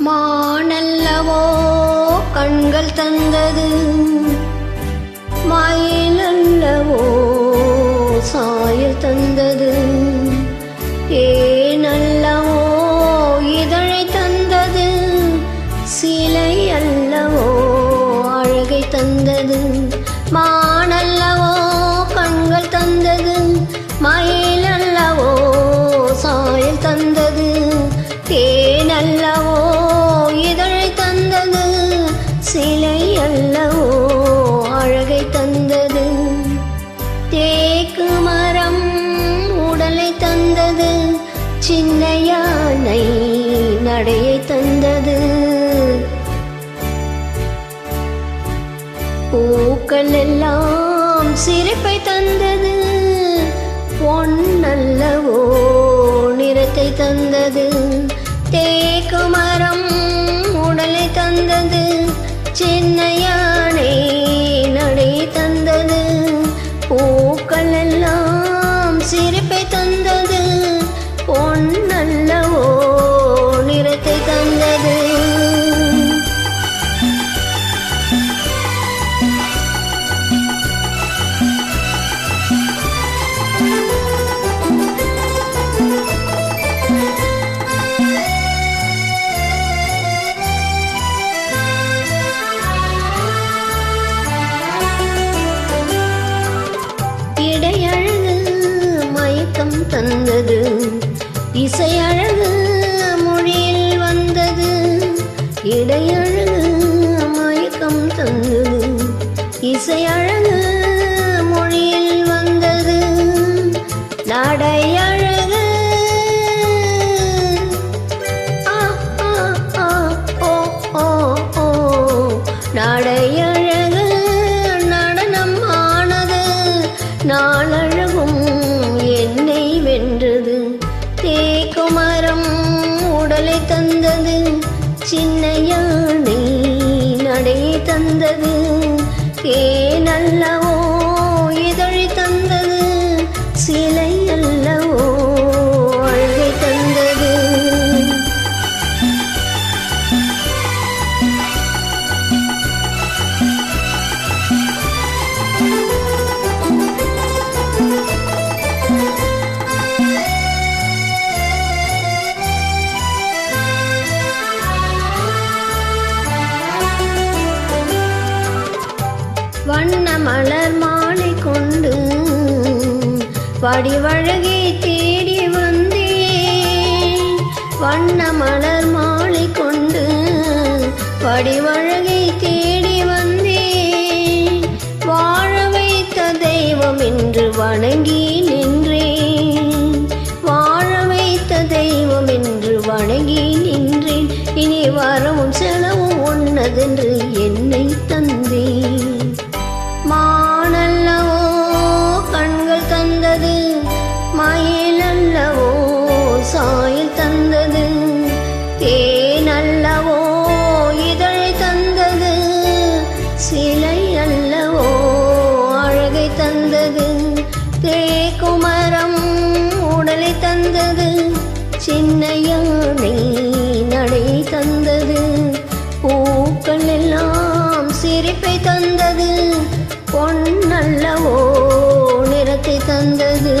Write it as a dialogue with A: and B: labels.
A: மானல்லவோ கண்கள் தந்தது, மயிலல்லவோ சாயல் தந்தது, ஏனல்லவோ இதழை தந்தது, சிலை அல்லவோ அழகை தந்தது. மானல்லவோ கண்கள் தந்தது, மயிலல்லவோ சாயல் தந்தது, தேனல்லவோ இதழை தந்தது, சிலை அல்லவோ அழகை தந்தது. தேக்கு மரம் உடலை தந்தது, சின்ன யானை நடையை தந்தது. பூக்கள் எல்லாம் சிரிப்பை தந்தது, பொன்னல்லவோ நிறத்தை தந்தது. தேக்கு மரம் உடலை தந்தது, சின்ன யானை நடை தந்தது. பூக்கள் எல்லாம் சிரிப்பை தந்தது, பொன்னல்லவோ நிறத்தை தந்தது. தந்தது, இசையழகு மொழியில் வந்தது. இடையழகு மயக்கம் தந்தது, இசையழகு மொழியில் வந்தது. நடையழகு நடையழகு நடனம் ஆனது, நாளழகும் என்னை வென்றது. தேக்குமரம் உடலை தந்தது, சின்ன யானை நடை தந்தது. ஏனல்லவோ இதழை தந்தது, சிலை அல்லவோ அழகை தந்தது. வண்ண மலர் மாலை கொண்டு வடிவழகை தேடி வந்தேன். வண்ண மலர் மாலை கொண்டு வடிவழகை தேடி வந்தேன். வாழ வைத்த தெய்வம் என்று வணங்கி நின்றேன், வாழ வைத்த தெய்வம் என்று வணங்கி நின்றேன். இனி வரவும் செலவும் ஒன்னதென்று என்னை தந்தேன். மானல்லவோ கண்கள் தந்தது, மயிலல்லவோ சாயல் தந்தது, தேனல்லவோ இதழை தந்தது, சிலை அல்லவோ அழகை தந்தது. தேக்குமரம் உடலை தந்தது, சின்ன யானை நடை தந்தது. பூக்கள் எல்லாம் சிரிப்பை தந்தது, பொன்னல்லவோ நிறத்தை தந்தது.